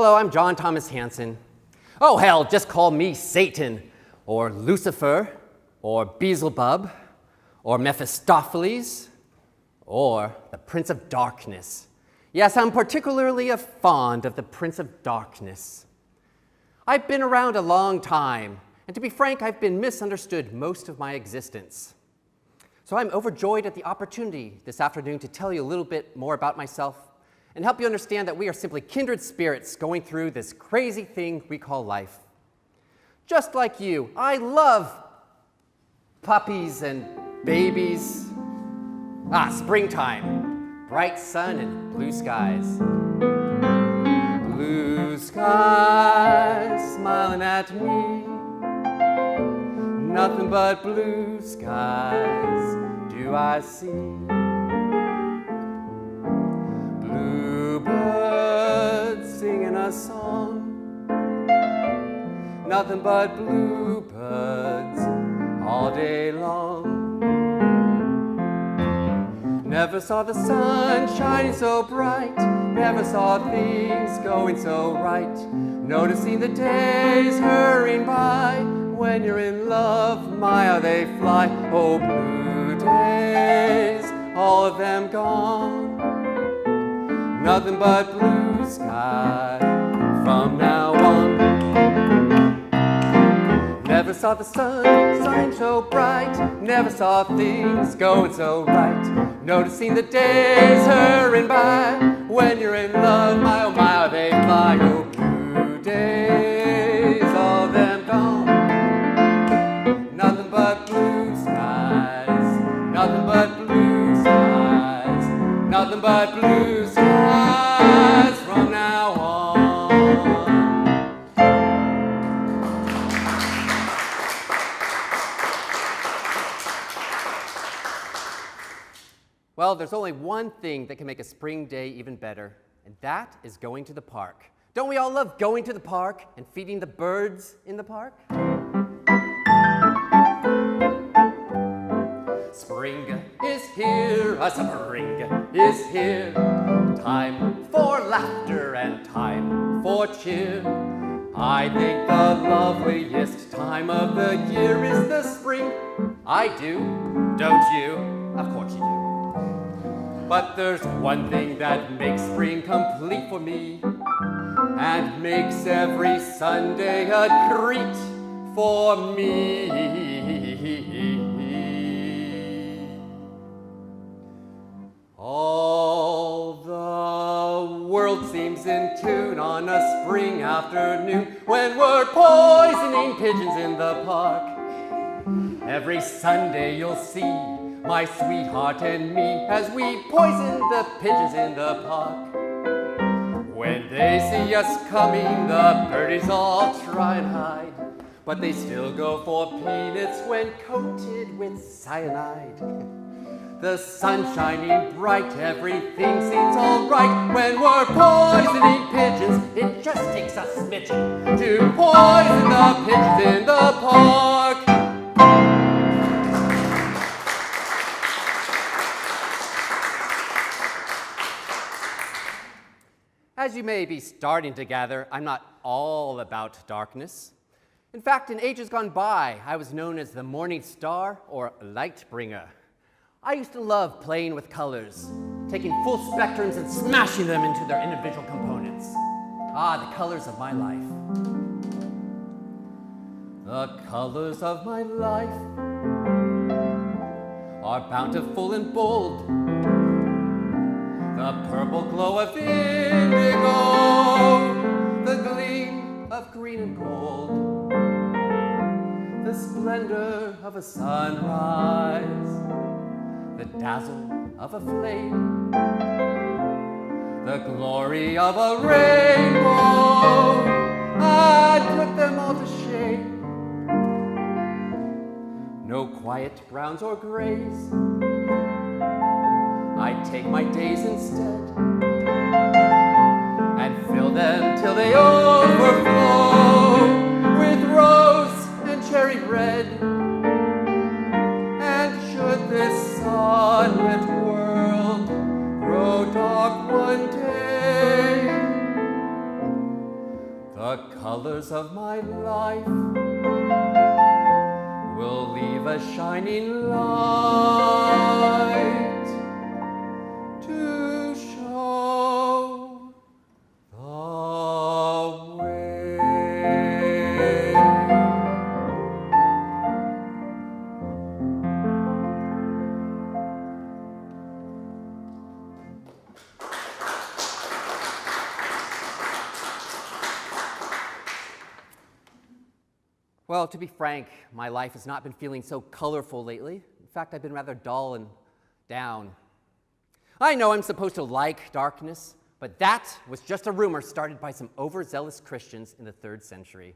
Hello, I'm John Thomas Hanson. Oh hell, just call me Satan, or Lucifer, or Beelzebub, or Mephistopheles, or the Prince of Darkness. Yes, I'm particularly fond of the Prince of Darkness. I've been around a long time, and to be frank, I've been misunderstood most of my existence. So I'm overjoyed at the opportunity this afternoon to tell you a little bit more about myself and help you understand that we are simply kindred spirits going through this crazy thing we call life. Just like you, I love puppies and babies. Springtime, bright sun and blue skies. Blue skies smiling at me. Nothing but blue skies do I see. Bluebirds singing a song. Nothing but bluebirds all day long. Never saw the sun shining so bright. Never saw things going so right. Noticing the days hurrying by. When you're in love, my how they fly. Oh, blue days, all of them gone. Nothing but blue sky from now on. Never saw the sun shine so bright. Never saw things going so right. Noticing the days hurrying by. When you're in love, my oh my, how they fly. Oh, blue days, all of them gone. Nothing but blue skies. Nothing but blue skies. Nothing but blue skies from now on. Well, there's only one thing that can make a spring day even better, and that is going to the park. Don't we all love going to the park and feeding the birds in the park? Spring is here, a spring is here. Time for laughter and time for cheer. I think the loveliest time of the year is the spring. I do, don't you? Of course you do. But there's one thing that makes spring complete for me and makes every Sunday a treat for me. All the world seems in tune on a spring afternoon when we're poisoning pigeons in the park. Every Sunday you'll see my sweetheart and me as we poison the pigeons in the park. When they see us coming, the birdies all try and hide, but they still go for peanuts when coated with cyanide. The sun shining bright, everything seems all right. When we're poisoning pigeons, it just takes a smidgen to poison the pigeons in the park. As you may be starting to gather, I'm not all about darkness. In fact, in ages gone by, I was known as the morning star or light bringer. I used to love playing with colors, taking full spectrums and smashing them into their individual components. The colors of my life. The colors of my life are bountiful and bold. The purple glow of indigo, the gleam of green and gold, the splendor of a sunrise, the dazzle of a flame, the glory of a rainbow. I'd put them all to shame. No quiet browns or grays. I take my days instead and fill them till they overflow with rose and cherry red. And should this sunlit world grow dark one day, colors of my life will leave a shining light to show the way. Well, to be frank, my life has not been feeling so colorful lately. In fact, I've been rather dull and down. I know I'm supposed to like darkness, but that was just a rumor started by some overzealous Christians in the 3rd century.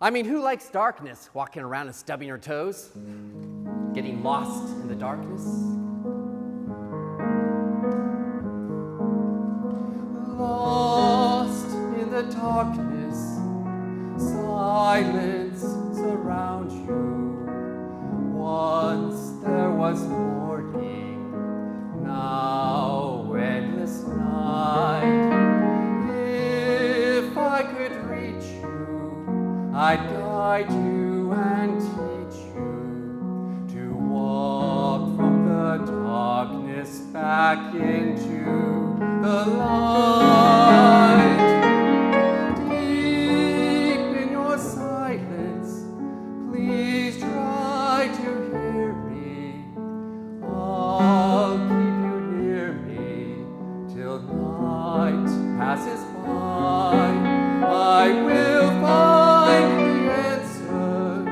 I mean, who likes darkness, walking around and stubbing her toes, getting lost in the darkness? Lost in the darkness, silence surrounds you. Once there was morning, now endless night. If I could reach you, I'd guide you and teach you to walk from the darkness back into the light. Please try to hear me. I'll keep you near me till night passes by. I will find the answer.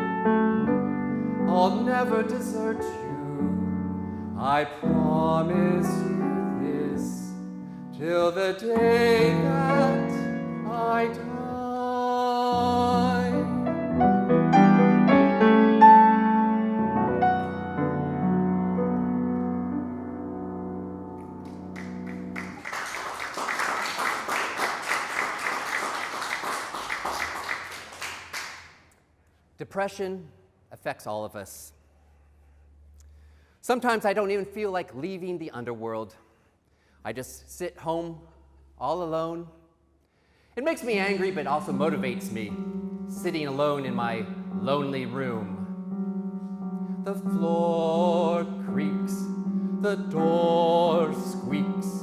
I'll never desert you. I promise you this till the day that I die. Depression affects all of us. Sometimes I don't even feel like leaving the underworld. I just sit home all alone. It makes me angry, but also motivates me, sitting alone in my lonely room. The floor creaks, the door squeaks.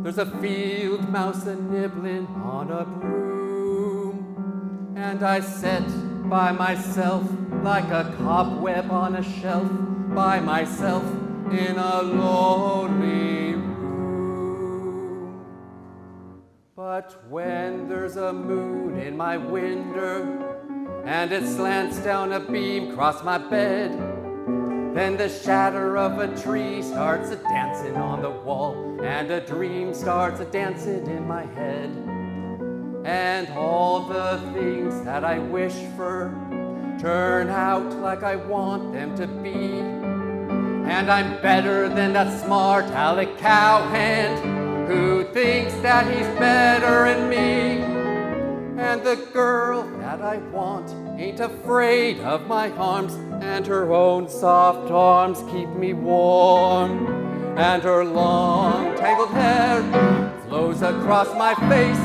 There's a field mouse a-nibbling on a broom. And I sit by myself like a cobweb on a shelf, by myself in a lonely room. But when there's a moon in my window and it slants down a beam across my bed, then the shadow of a tree starts a-dancing on the wall, and a dream starts a-dancing in my head. And all the things that I wish for turn out like I want them to be. And I'm better than that smart aleck cowhand who thinks that he's better than me. And the girl that I want ain't afraid of my arms, and her own soft arms keep me warm. And her long tangled hair flows across my face,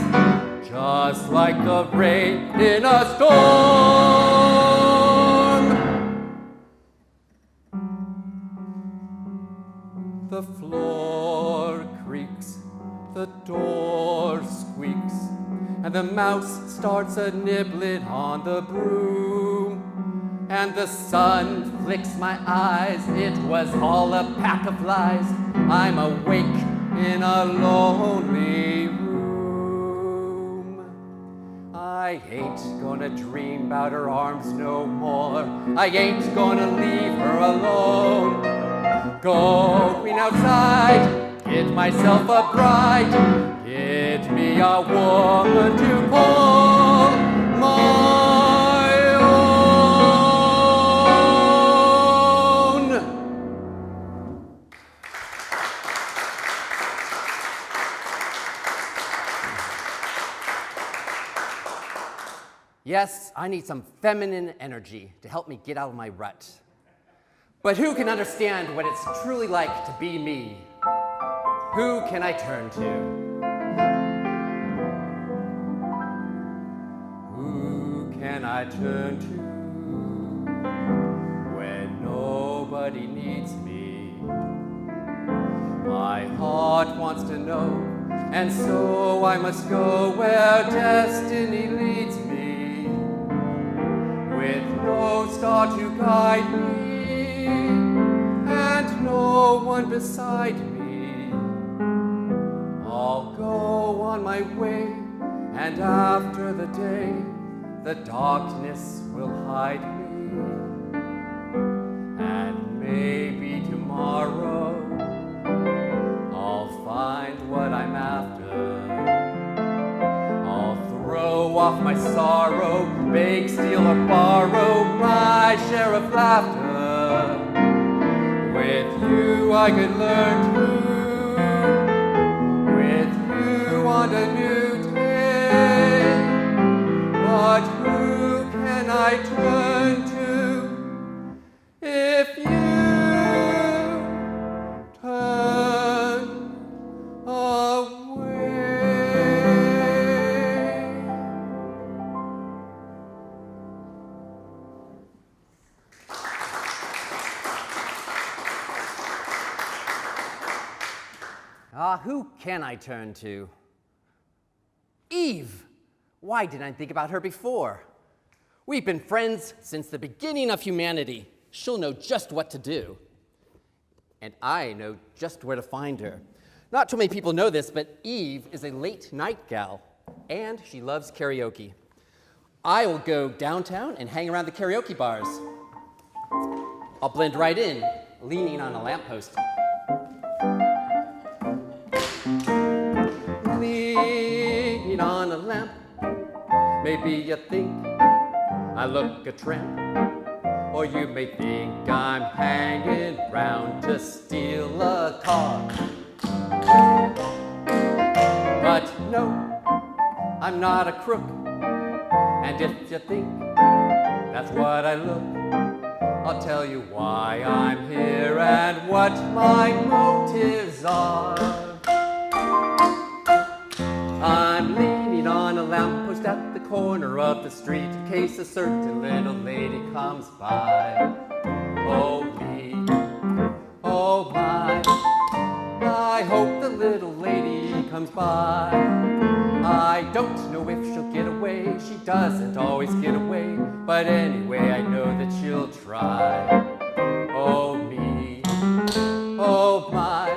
just like the rain in a storm. The floor creaks, the door squeaks, and the mouse starts a-nibbling on the broom. And the sun flicks my eyes, it was all a pack of lies. I'm awake in a lonely room. I ain't gonna dream about her arms no more. I ain't gonna leave her alone. Going outside, get myself a bride, get me a woman to call my own. Yes, I need some feminine energy to help me get out of my rut. But who can understand what it's truly like to be me? Who can I turn to? Who I turn to when nobody needs me? My heart wants to know, and so I must go where destiny leads me, with no star to guide me, and no one beside me. I'll go on my way, and after the day, the darkness will hide me. And maybe tomorrow, I'll find what I'm after. I'll throw off my sorrow, beg, steal, or borrow my share of laughter. With you I could learn to, with you on a new day. But who can I turn to if you turn away? Who can I turn to? Eve! Why didn't I think about her before? We've been friends since the beginning of humanity. She'll know just what to do. And I know just where to find her. Not too many people know this, but Eve is a late night gal, and she loves karaoke. I will go downtown and hang around the karaoke bars. I'll blend right in, leaning on a lamppost. Leaning on a lamp, maybe you think I look a tramp, or you may think I'm hanging round to steal a car. But no, I'm not a crook, and if you think that's what I look, I'll tell you why I'm here and what my motives are. I'm leaning on a lamppost at the corner of the street in case a certain little lady comes by. Oh me, oh my, I hope the little lady comes by. I don't know if she'll get away, she doesn't always get away, but anyway I know that she'll try. Oh me, oh my,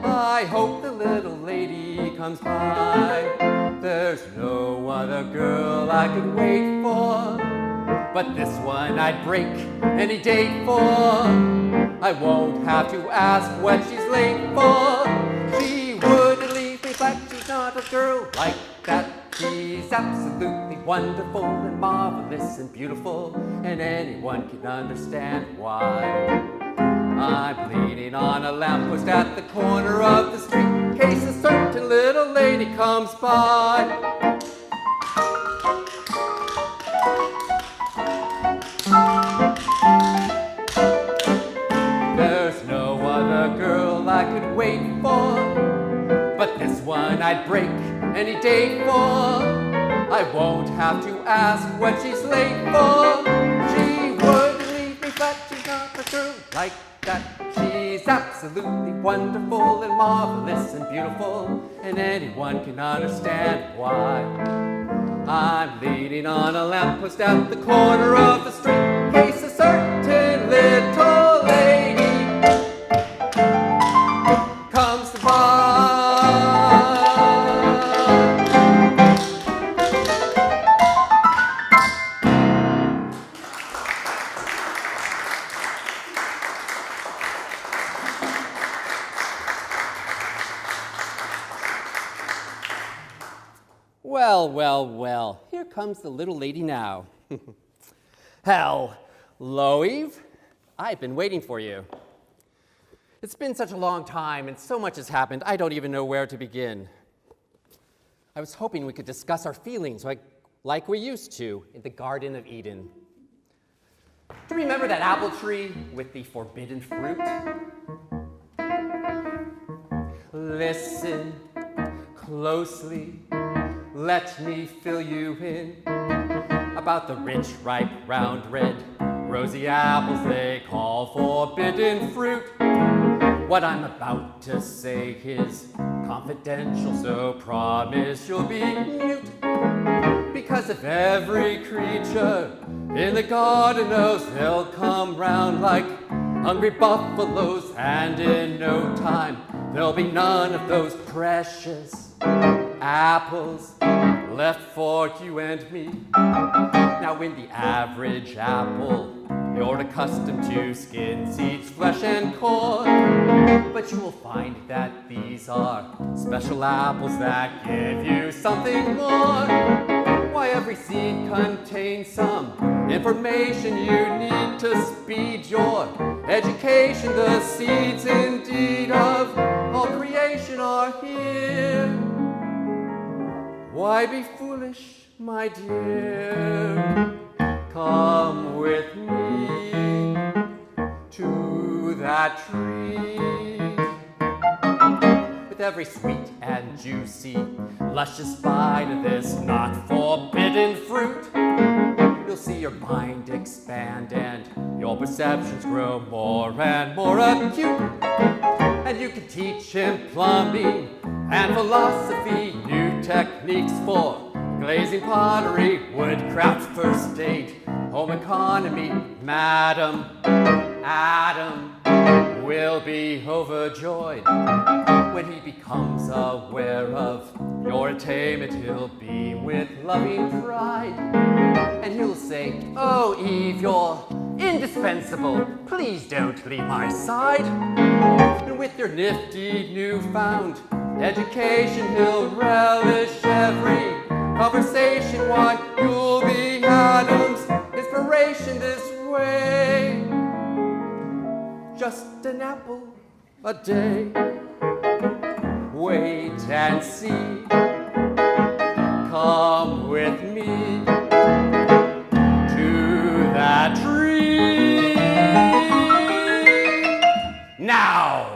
I hope the little lady comes by. There's no other girl I could wait for, but this one I'd break any date for. I won't have to ask what she's late for. She wouldn't leave me flat, she's not a girl like that. She's absolutely wonderful and marvelous and beautiful, and anyone can understand why. I'm leaning on a lamppost at the corner of the street in case a certain little lady comes by. There's no other girl I could wait for, but this one I'd break any date for. I won't have to ask what she's late for. She wouldn't leave me flat, she's not a girl like that. She's absolutely wonderful and marvelous and beautiful, and anyone can understand why. I'm leaning on a lamppost at the corner of the street in case a certain little lady comes by. Well, here comes the little lady now. Hello, Eve. I've been waiting for you. It's been such a long time and so much has happened, I don't even know where to begin. I was hoping we could discuss our feelings like we used to in the Garden of Eden. Do you remember that apple tree with the forbidden fruit? Listen closely. Let me fill you in. about the rich, ripe, round, red, rosy apples they call forbidden fruit. What I'm about to say is confidential, so promise you'll be mute. Because if every creature in the garden knows, they'll come round like hungry buffaloes, and in no time there'll be none of those precious apples left for you and me. Now in the average apple, you're accustomed to skin, seeds, flesh, and core. But you will find that these are special apples that give you something more. Why, every seed contains some information you need to speed your education. The seeds indeed of all creation are here. Why be foolish, my dear? Come with me to that tree. With every sweet and juicy, luscious bite of this not forbidden fruit, you'll see your mind expand and your perceptions grow more and more acute. And you can teach him plumbing and philosophy, new techniques for glazing pottery, woodcraft, first aid, home economy. Madam, Adam will be overjoyed when he becomes aware of your attainment. He'll beam with loving pride, and he'll say, "Oh, Eve, you're indispensable. Please don't leave my side." And with your nifty newfound education, he'll relish every conversation. Why, you'll be Adam's inspiration this way. Just an apple a day. Wait and see. Come with me to that tree now.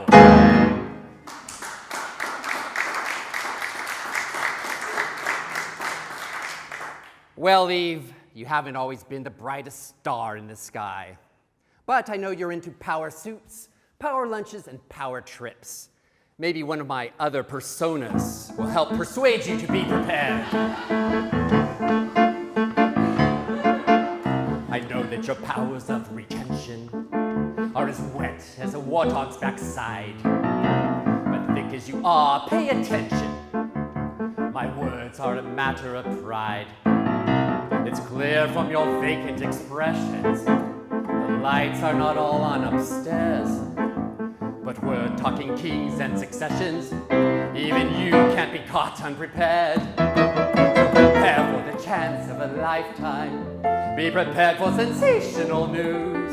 Well, Eve, you haven't always been the brightest star in the sky. But I know you're into power suits, power lunches, and power trips. Maybe one of my other personas will help persuade you to be prepared. I know that your powers of retention are as wet as a warthog's backside. But thick as you are, pay attention. My words are a matter of pride. It's clear from your vacant expressions, the lights are not all on upstairs. But we're talking kings and successions. Even you can't be caught unprepared. So prepare for the chance of a lifetime. Be prepared for sensational news.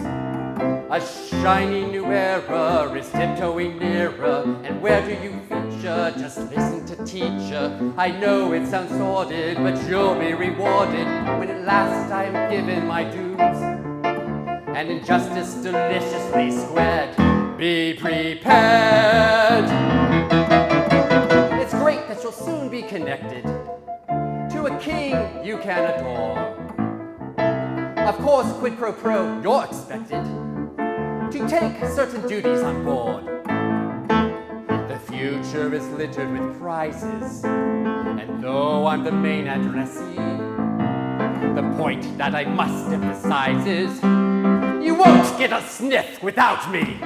A shiny new era is tiptoeing nearer. And where do you feature? Just listen to teacher. I know it sounds sordid, but you'll be rewarded when at last I'm given my dues. And injustice deliciously squared. Be prepared. It's great that you'll soon be connected to a king you can adore. Of course, quid pro quo, you're expected to take certain duties on board. The future is littered with prizes, and though I'm the main addressee, the point that I must emphasize is you won't get a sniff without me.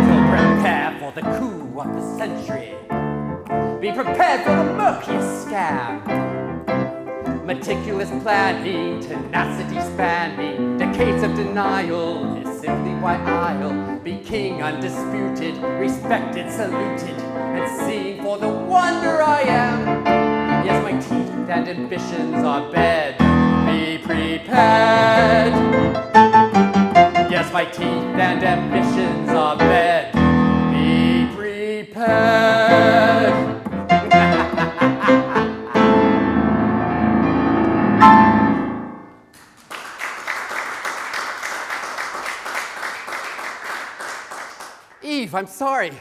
So prepare for the coup of the century. Be prepared for the murkiest scam. Meticulous planning, tenacity spanning, decades of denial is simply why I'll be king undisputed, respected, saluted, and seen for the wonder I am. Yes, my teeth and ambitions are bad. Be prepared. Yes, my teeth and ambitions are bad. Be prepared. Eve, I'm sorry.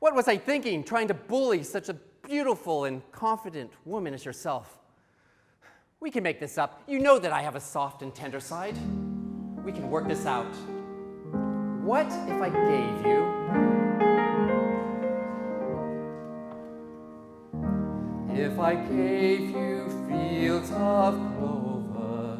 What was I thinking, trying to bully such a beautiful and confident woman as yourself? We can make this up. You know that I have a soft and tender side. We can work this out. What if I gave you fields of clover,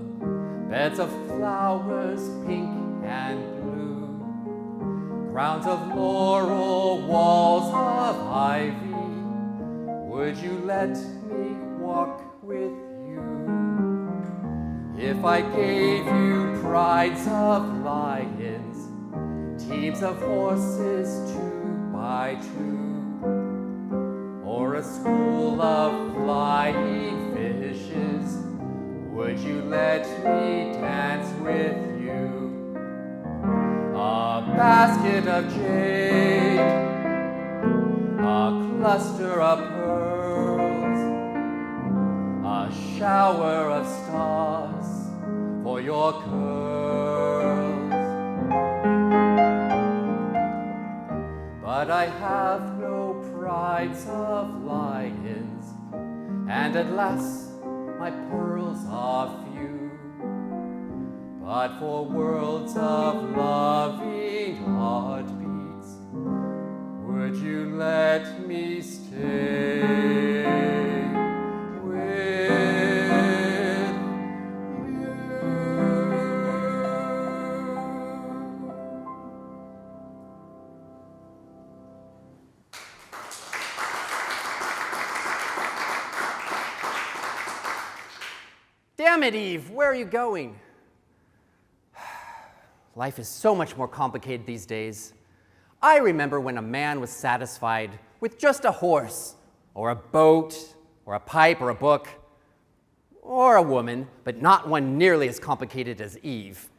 beds of flowers pink and blue, crowns of laurel, walls of ivy, would you let me walk with you? If I gave you prides of lions, teams of horses 2 by 2, or a school of flying fishes, would you let me dance with you? A basket of jade, a cluster of pearls, a shower of stars for your curls. But I have no prides of lions, and alas, my pearls are few. But for worlds of loving heartbeats, would you let me stay with you? Damn it, Eve, where are you going? Life is so much more complicated these days. I remember when a man was satisfied with just a horse, or a boat, or a pipe, or a book, or a woman, but not one nearly as complicated as Eve.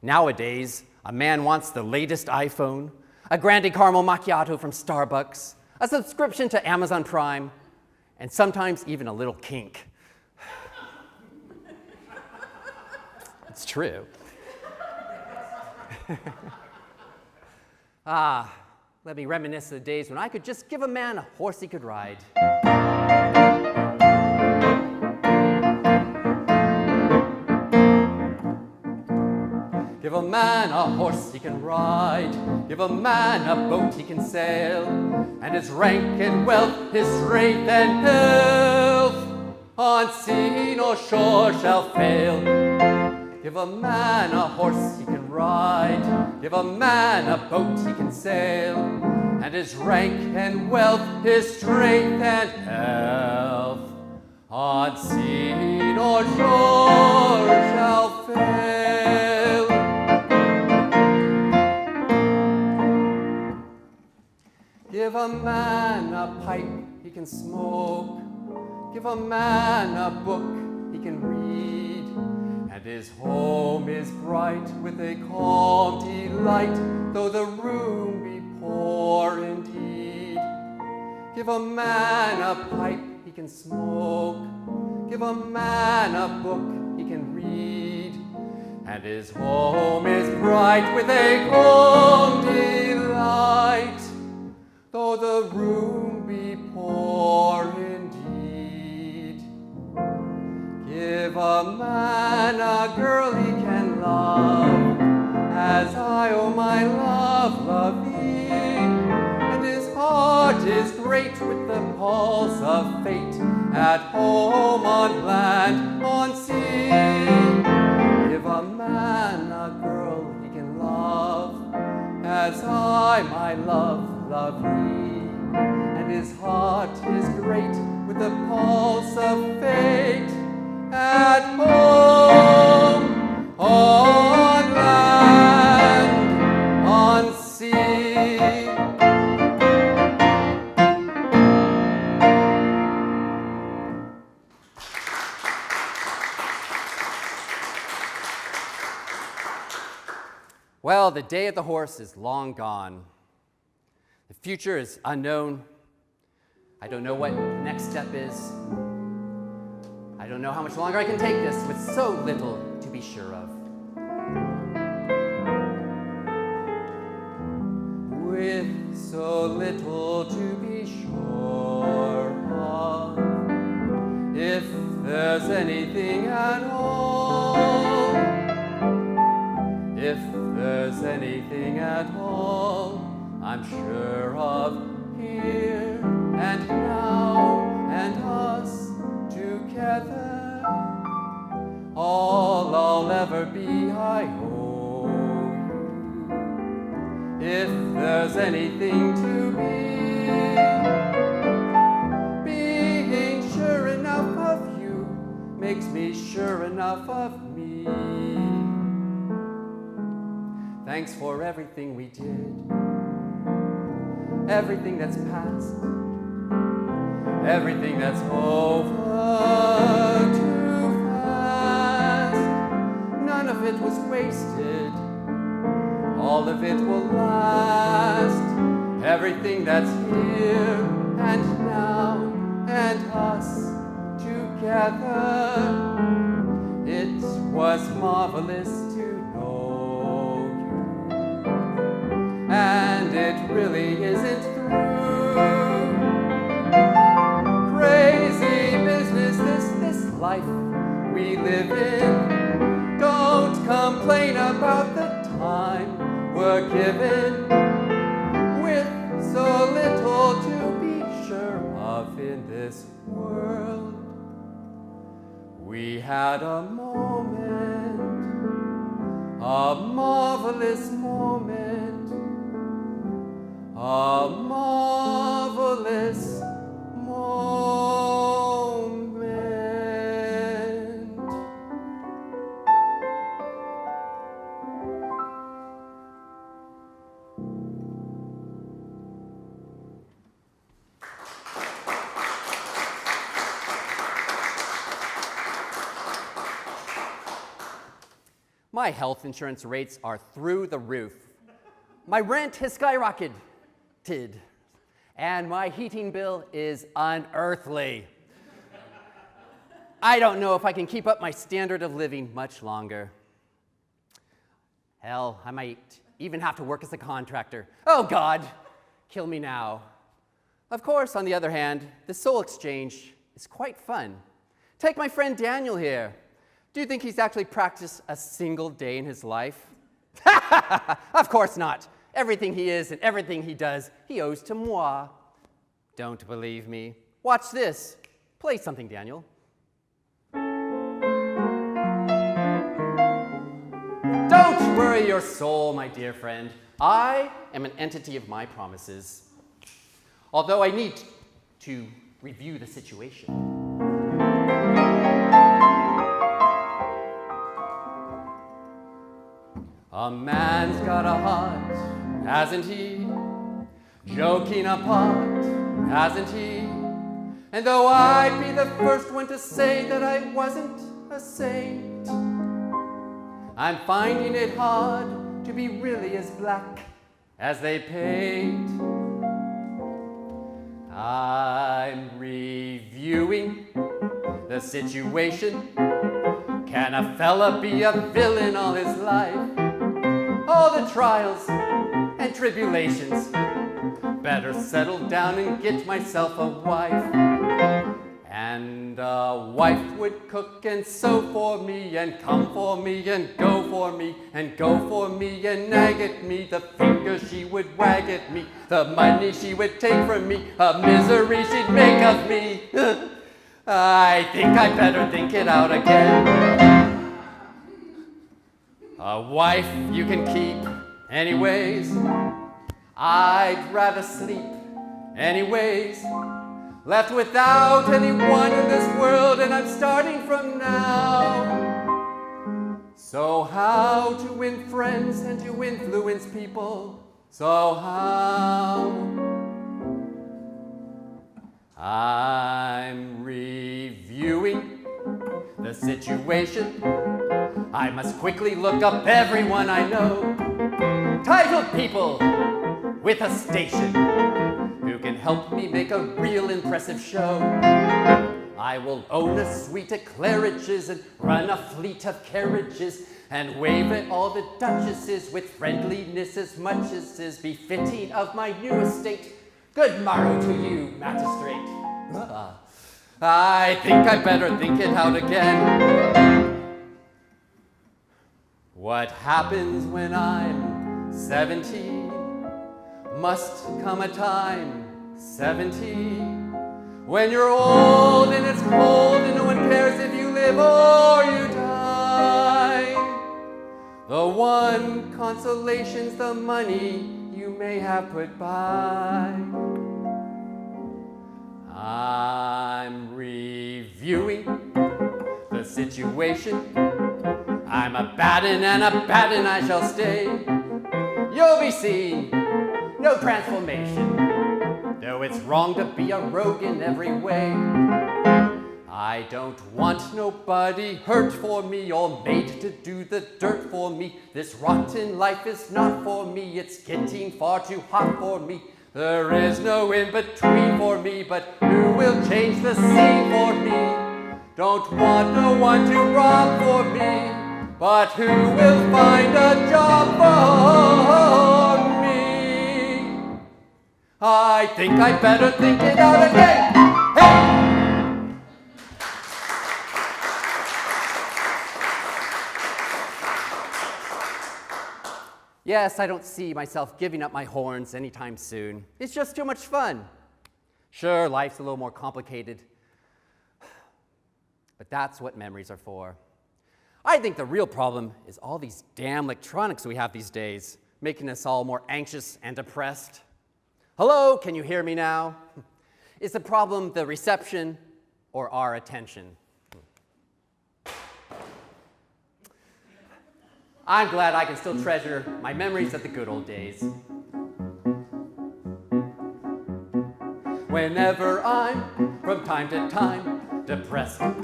Nowadays, a man wants the latest iPhone, a grande caramel macchiato from Starbucks, a subscription to Amazon Prime, and sometimes even a little kink. It's true. Let me reminisce of the days when I could just give a man a horse he could ride. Give a man a horse he can ride, give a man a boat he can sail, and his rank and wealth, his strength and health, on sea nor shore shall fail. Give a man a horse he can ride, give a man a boat he can sail, and his rank and wealth, his strength and health, on sea nor shore shall fail. Give a man a pipe he can smoke, give a man a book he can read, and his home is bright with a calm delight, though the room be poor indeed. Give a man a pipe he can smoke, give a man a book he can read, and his home is bright with a calm delight, though the room be poor indeed. Give a man a girl he can love, as I, oh my love, love thee, and his heart is great with the pulse of fate, at home, on land, on sea. Give a man a girl he can love, as I, my love, love thee, and his heart is great with the pulse of fate, at home, on land, on sea. Well, the day of the horse is long gone. The future is unknown. I don't know what the next step is. I don't know how much longer I can take this with so little to be sure of. With so little to be sure of, if there there's anything at all, if there's anything at all, I'm sure of here and now and us together. All I'll ever be, I owe you. If there's anything to be, being sure enough of you makes me sure enough of me. Thanks for everything we did, everything that's past, everything that's over too fast. None of it was wasted, all of it will last. Everything that's here and now and us together. It was marvelous to know you, and it really isn't through. Crazy business, this life we live in. Don't complain about the time we're given, with so little to be sure of in this world. We had a moment, a marvelous moment, a marvelous moment. My health insurance rates are through the roof. My rent has skyrocketed, and my heating bill is unearthly. I don't know if I can keep up my standard of living much longer. Hell, I might even have to work as a contractor. Oh God, kill me now. Of course, on the other hand, the soul exchange is quite fun. Take my friend Daniel here. Do you think he's actually practiced a single day in his life? Of course not. Everything he is and everything he does, he owes to moi. Don't believe me? Watch this. Play something, Daniel. Don't worry your soul, my dear friend. I am an entity of my promises. Although I need to review the situation. A man's got a heart, hasn't he? Joking apart, hasn't he? And though I'd be the first one to say that I wasn't a saint, I'm finding it hard to be really as black as they paint. I'm reviewing the situation. Can a fella be a villain all his life? All the trials and tribulations. Better settle down and get myself a wife. And a wife would cook and sew for me, and come for me, and go for me, and go for me, and nag at me. The finger she would wag at me, the money she would take from me, a misery she'd make of me. I think I'd better think it out again. A wife you can keep anyways. I'd rather sleep anyways. Left without anyone in this world, and I'm starting from now. So how to win friends and to influence people? So how? I'm reviewing the situation. I must quickly look up everyone I know. Titled people with a station who can help me make a real impressive show. I will own a suite of claridges and run a fleet of carriages and wave at all the duchesses with friendliness as much as is befitting of my new estate. Good morrow to you, magistrate. I think I better think it out again. What happens when I'm 70? Must come a time, 70, when you're old and it's cold and no one cares if you live or you die. The one consolation's the money you may have put by. I'm reviewing the situation. I'm a bad 'un and a bad 'un I shall stay. You'll be seeing no transformation, though it's wrong to be a rogue in every way. I don't want nobody hurt for me or made to do the dirt for me. This rotten life is not for me, it's getting far too hot for me. There is no in-between for me, but who will change the scene for me? Don't want no one to rob for me, but who will find a job for me? I think I better think it out again. Hey! Yes, I don't see myself giving up my horns anytime soon. It's just too much fun. Sure, life's a little more complicated, but that's what memories are for. I think the real problem is all these damn electronics we have these days, making us all more anxious and depressed. Hello, can you hear me now? Is the problem the reception or our attention? I'm glad I can still treasure my memories of the good old days. Whenever I'm, from time to time, depressed, and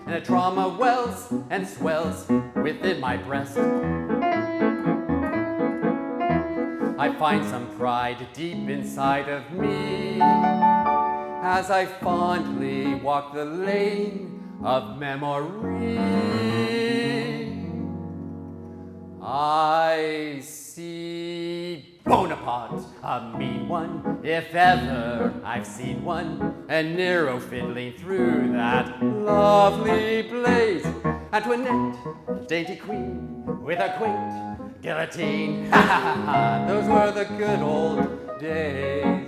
a trauma wells and swells within my breast, I find some pride deep inside of me as I fondly walk the lane of memory. I see Bonaparte, a mean one, if ever I've seen one, and Nero fiddling through that lovely blaze, Antoinette, dainty queen, with a quaint guillotine. Ha ha ha, those were the good old days.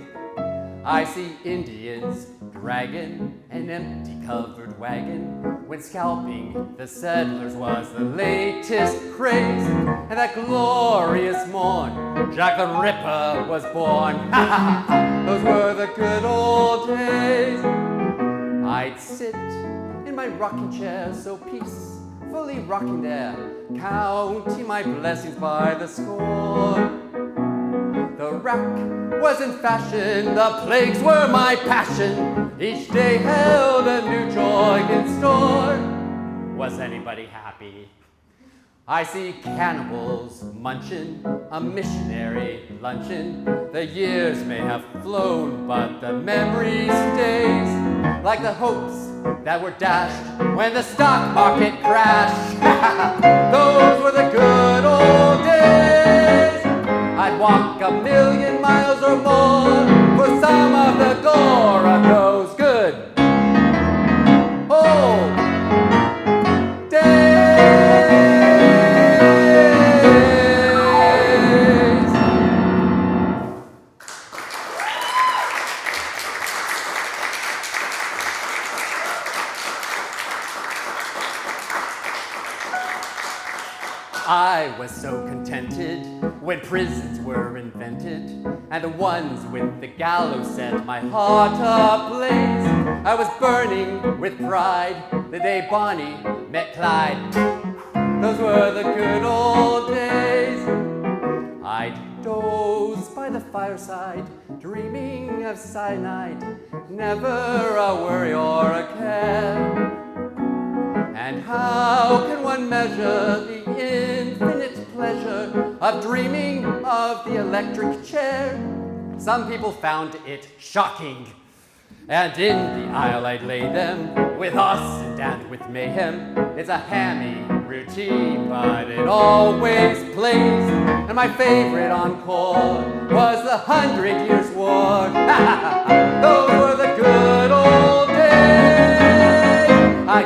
I see Indians dragging an empty covered wagon when scalping the settlers was the latest craze. And that glorious morn, Jack the Ripper was born. Ha ha ha, those were the good old days. I'd sit in my rocking chair so peacefully rocking there, counting my blessings by the score. The rack was in fashion, the plagues were my passion. Each day held a new joy in store. Was anybody happy? I see cannibals munching a missionary luncheon. The years may have flown, but the memory stays, like the hopes that were dashed when the stock market crashed. Those were the good old days. I'd walk 1,000,000 miles or more for some of the gore of those good old days. I was so contented when prisons were invented, and the ones with the gallows set my heart ablaze. I was burning with pride the day Bonnie met Clyde. Those were the good old days. I'd doze by the fireside, dreaming of cyanide, never a worry or a care. And how can one measure the infinite pleasure of dreaming of the electric chair? Some people found it shocking, and in the aisle I'd lay them, with us and with mayhem. It's a hammy routine, but it always plays, and my favorite encore was the 100 Years' War. Those were the good old days. I